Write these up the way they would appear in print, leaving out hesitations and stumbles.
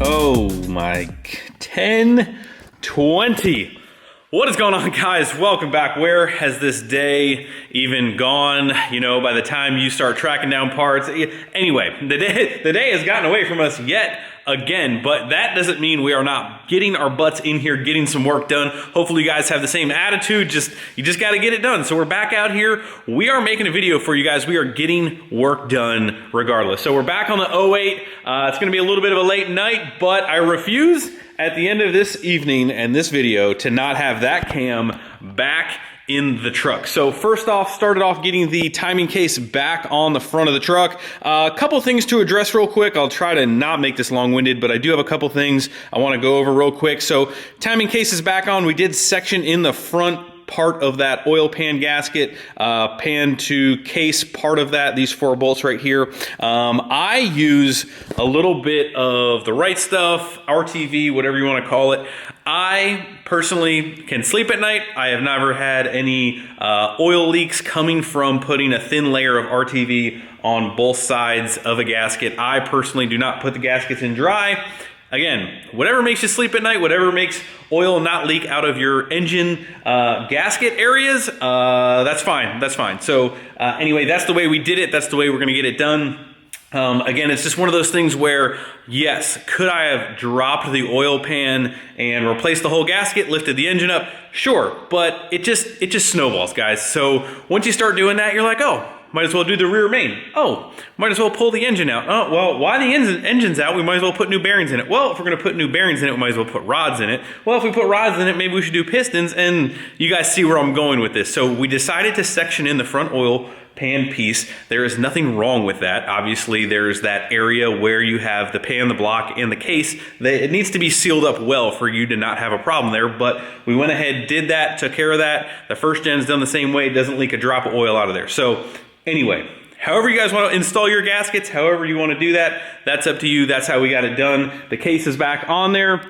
Oh my, 10:20. What is going on, guys? Welcome back. Where has this day even gone? You know, by the time you start tracking down parts. Anyway, the day has gotten away from us yet again, but that doesn't mean we are not getting our butts in here, getting some work done. Hopefully you guys have the same attitude. You just got to get it done. So we're back out here. We are making a video for you guys. We are getting work done regardless. So we're back on the 08. It's going to be a little bit of a late night, but I refuse at the end of this evening and this video to not have that cam back in the truck. So first off, started off getting the timing case back on the front of the truck. A couple things to address real quick. I'll try to not make this long-winded, but I do have a couple things I want to go over real quick. So timing case is back on. We did section in the front part of that oil pan gasket, pan to case part of that, these 4 bolts right here. I use a little bit of the right stuff, RTV, whatever you want to call it. I personally can sleep at night. I have never had any oil leaks coming from putting a thin layer of RTV on both sides of a gasket. I personally do not put the gaskets in dry. Again, whatever makes you sleep at night, whatever makes oil not leak out of your engine gasket areas, that's fine, that's fine. So anyway, that's the way we did it. That's the way we're gonna get it done. Again, it's just one of those things where, yes, could I have dropped the oil pan and replaced the whole gasket, lifted the engine up? Sure, but it just snowballs, guys. So once you start doing that, you're like, oh, might as well do the rear main. Oh, might as well pull the engine out. Oh, well, why the engine's out? We might as well put new bearings in it. Well, if we're gonna put new bearings in it, we might as well put rods in it. Well, if we put rods in it, maybe we should do pistons, and you guys see where I'm going with this. So we decided to section in the front oil pan piece. There is nothing wrong with that. Obviously, there's that area where you have the pan, the block, and the case. It needs to be sealed up well for you to not have a problem there, but we went ahead, did that, took care of that. The first gen's done the same way. It doesn't leak a drop of oil out of there. So anyway, however you guys want to install your gaskets, however you want to do that, that's up to you. That's how we got it done. The case is back on there.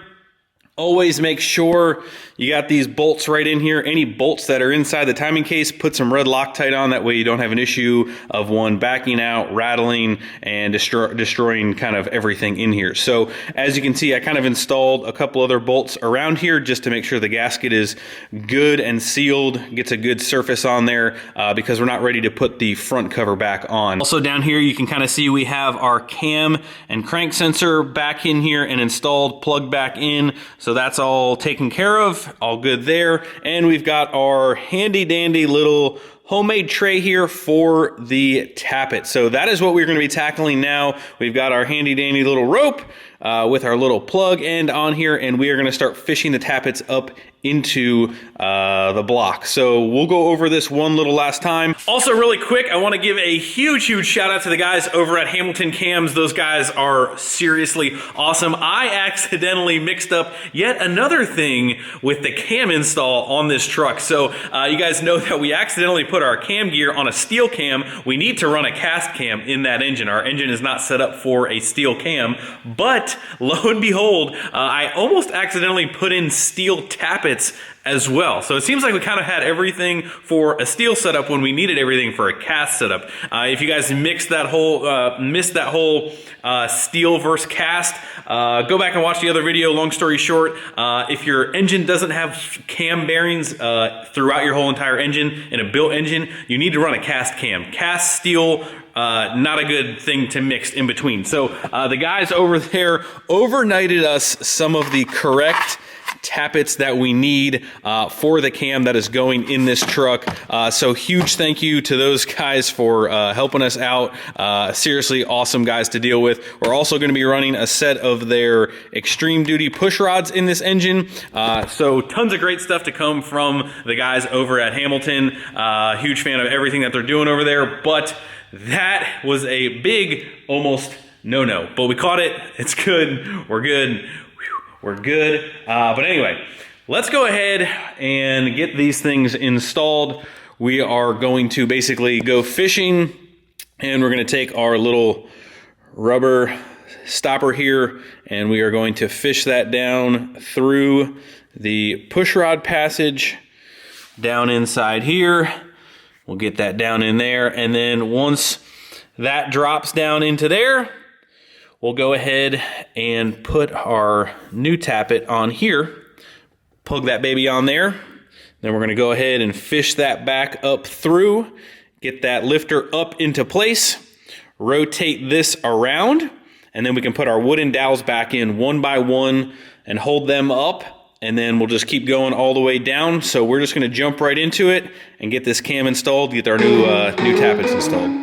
Always make sure you got these bolts right in here. Any bolts that are inside the timing case, put some red Loctite on. That way you don't have an issue of one backing out, rattling, and destroying kind of everything in here. So as you can see, I kind of installed a couple other bolts around here just to make sure the gasket is good and sealed, gets a good surface on there because we're not ready to put the front cover back on. Also down here, you can kind of see we have our cam and crank sensor back in here and installed, plugged back in. So that's all taken care of, all good there. And we've got our handy dandy little homemade tray here for the tappet. So that is what we're going to be tackling now. We've got our handy dandy little rope with our little plug end on here, and we are going to start fishing the tappets up into the block. So we'll go over this one little last time. Also really quick, I want to give a huge shout out to the guys over at Hamilton Cams. Those guys are seriously awesome. I accidentally mixed up yet another thing with the cam install on this truck. So you guys know that we accidentally put our cam gear on a steel cam. We need to run a cast cam in that engine. Our engine is not set up for a steel cam, but lo and behold, I almost accidentally put in steel tappets as well. So it seems like we kind of had everything for a steel setup when we needed everything for a cast setup. If you guys missed that whole steel versus cast, go back and watch the other video. Long story short, if your engine doesn't have cam bearings throughout your whole entire engine, in a built engine, you need to run a cast cam. Cast steel, not a good thing to mix in between. So the guys over there overnighted us some of the correct tappets that we need for the cam that is going in this truck. So huge thank you to those guys for helping us out. Seriously awesome guys to deal with. We're also going to be running a set of their extreme duty push rods in this engine. So tons of great stuff to come from the guys over at Hamilton. Huge fan of everything that they're doing over there, but that was a big almost no-no, but we caught it. It's good. We're good. We're good. But anyway, let's go ahead and get these things installed. We are going to basically go fishing, and we're going to take our little rubber stopper here, and we are going to fish that down through the push rod passage down inside here. We'll get that down in there, and then once that drops down into there, we'll go ahead and put our new tappet on here, plug that baby on there. Then we're going to go ahead and fish that back up through, get that lifter up into place, rotate this around, and then we can put our wooden dowels back in one by one and hold them up, and then we'll just keep going all the way down. So we're just going to jump right into it and get this cam installed, get our new tappets installed.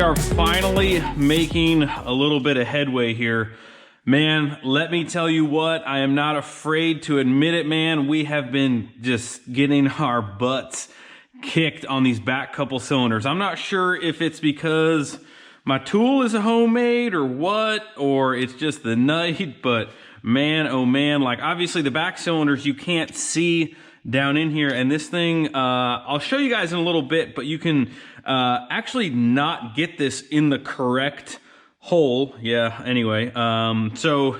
Are finally making a little bit of headway here. Man, let me tell you what, I am not afraid to admit it, man. We have been just getting our butts kicked on these back couple cylinders. I'm not sure if it's because my tool is a homemade or what, or it's just the night, but man, oh man, like obviously the back cylinders you can't see down in here, and this thing, I'll show you guys in a little bit, but you can actually not get this in the correct hole. Yeah, anyway, so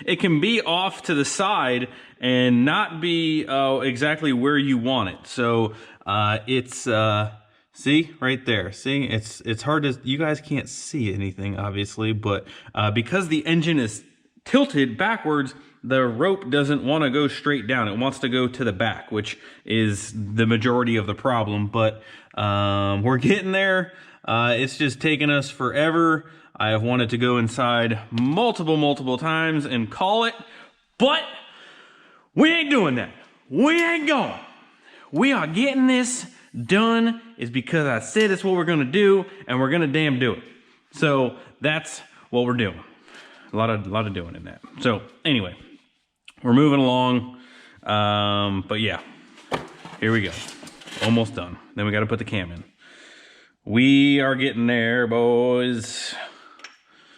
it can be off to the side and not be exactly where you want it. So it's see right there, see, it's hard to, you guys can't see anything obviously, but because the engine is tilted backwards, the rope doesn't want to go straight down. It wants to go to the back, which is the majority of the problem, but we're getting there. It's just taken us forever. I have wanted to go inside multiple times and call it, but we ain't doing that. We ain't going. We are getting this done is because I said it's what we're going to do, and we're going to damn do it. So that's what we're doing. A lot of doing in that. So anyway, we're moving along, but yeah, here we go. Almost done. Then we got to put the cam in. We are getting there, boys.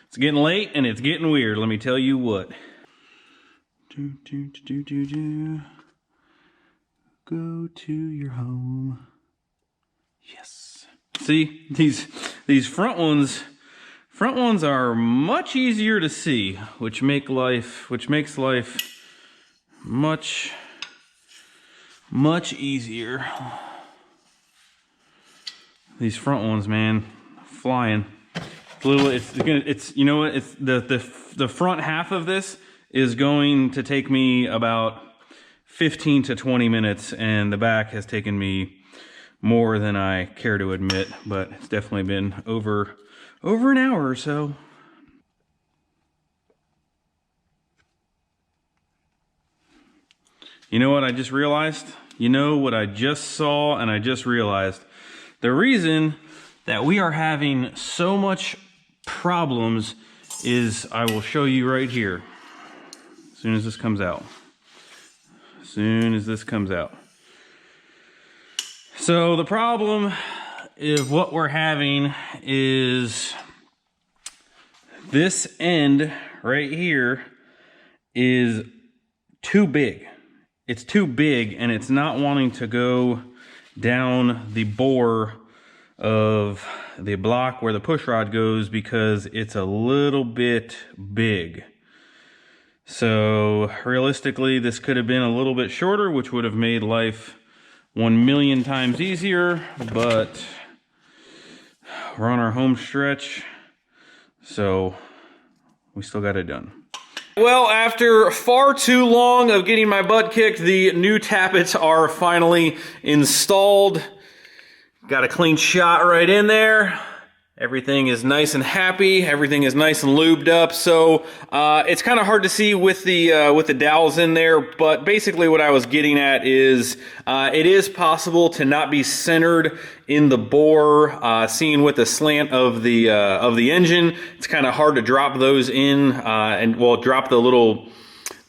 It's getting late and it's getting weird. Let me tell you what. Go to your home. Yes. See, these front ones are much easier to see, which makes life much easier. These front ones, man, flying. It's you know what? It's the front half of this is going to take me about 15 to 20 minutes, and the back has taken me more than I care to admit, but it's definitely been over an hour or so. You know what I just realized? You know what I just saw and I just realized? The reason that we are having so much problems is, I will show you right here. As soon as this comes out. As soon as this comes out. So the problem is what we're having is this end right here is too big. It's too big and it's not wanting to go down the bore of the block where the push rod goes because it's a little bit big. So realistically, this could have been a little bit shorter, which would have made life 1,000,000 times easier, but we're on our home stretch, so we still got it done. Well, after far too long of getting my butt kicked, the new tappets are finally installed. Got a clean shot right in there. Everything is nice and happy. Everything is nice and lubed up. So it's kind of hard to see with the dowels in there. But basically, what I was getting at is it is possible to not be centered in the bore. Seeing with the slant of the engine, it's kind of hard to drop those in and well, drop the little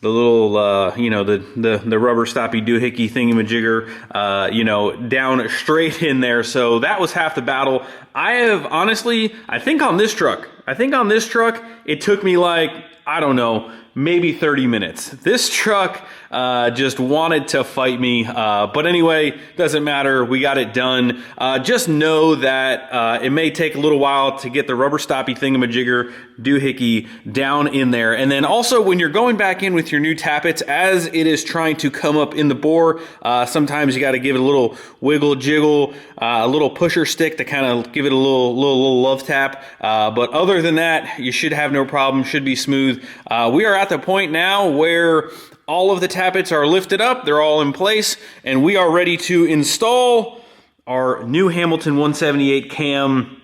little, you know, the rubber stoppy doohickey thingamajigger, you know, down straight in there. So that was half the battle. I have honestly, I think on this truck, it took me like, I don't know, maybe 30 minutes. This truck just wanted to fight me. But anyway, doesn't matter. We got it done. Just know that it may take a little while to get the rubber stoppy thingamajigger doohickey down in there. And then also when you're going back in with your new tappets, as it is trying to come up in the bore, sometimes you got to give it a little wiggle jiggle, a little pusher stick to kind of give it a little love tap. But other than that, you should have no problem, should be smooth. We are at the point now where all of the tappets are lifted up, they're all in place, and we are ready to install our new Hamilton 178 cam.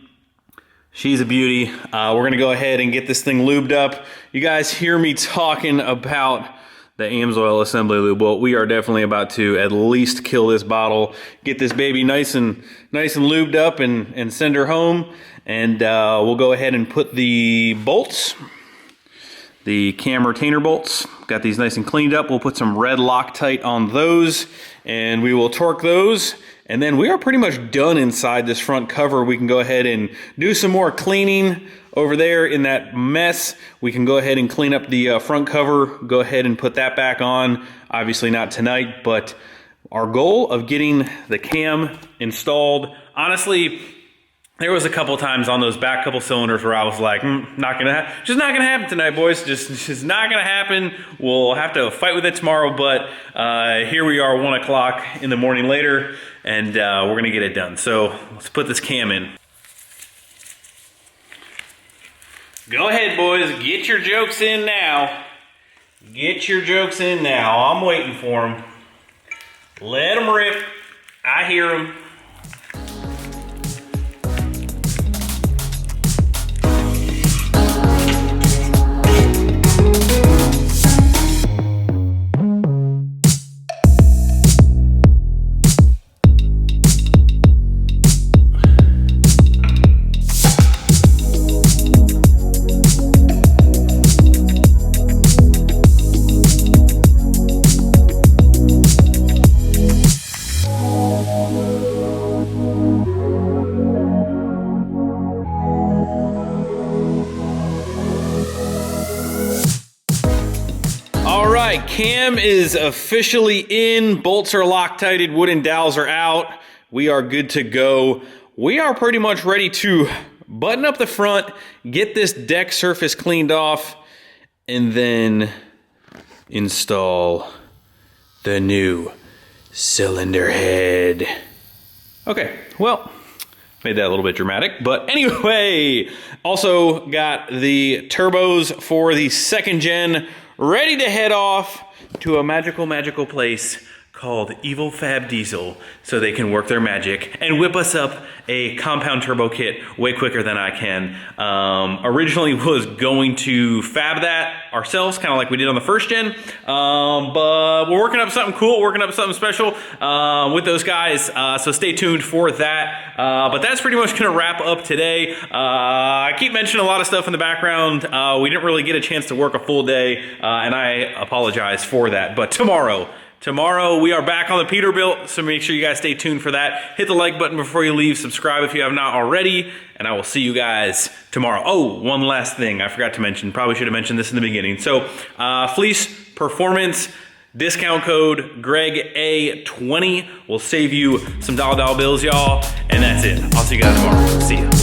She's a beauty. We're gonna go ahead and get this thing lubed up. You guys hear me talking about the Amsoil assembly lube. Well, we are definitely about to at least kill this bottle, get this baby nice and lubed up and send her home. And we'll go ahead and put the bolts, the cam retainer bolts, got these nice and cleaned up. We'll put some red Loctite on those and we will torque those. And then we are pretty much done inside this front cover. We can go ahead and do some more cleaning over there in that mess. We can go ahead and clean up the front cover, go ahead and put that back on. Obviously not tonight, but our goal of getting the cam installed, honestly, there was a couple times on those back couple cylinders where I was like, just not gonna happen tonight, boys. Just not gonna happen. We'll have to fight with it tomorrow, but here we are 1 o'clock in the morning later, and we're gonna get it done. So let's put this cam in. Go ahead, boys, get your jokes in now. Get your jokes in now. I'm waiting for them. Let them rip. I hear them. Cam is officially in, bolts are Loctited, wooden dowels are out. We are good to go. We are pretty much ready to button up the front, get this deck surface cleaned off, and then install the new cylinder head. Okay, well, made that a little bit dramatic, but anyway, also got the turbos for the 2nd gen ready to head off to a magical place called Evil Fab Diesel so they can work their magic and whip us up a compound turbo kit way quicker than I can. Originally was going to fab that ourselves, kind of like we did on the 1st gen, but we're working up something cool, working up something special with those guys, so stay tuned for that. But that's pretty much gonna wrap up today. I keep mentioning a lot of stuff in the background. We didn't really get a chance to work a full day, and I apologize for that, but Tomorrow we are back on the Peterbilt, so make sure you guys stay tuned for that. Hit the like button before you leave, subscribe if you have not already, and I will see you guys tomorrow. Oh, one last thing I forgot to mention. Probably should have mentioned this in the beginning. So, Fleece Performance discount code GregA20 will save you some dollar bills, y'all. And that's it. I'll see you guys tomorrow. See ya.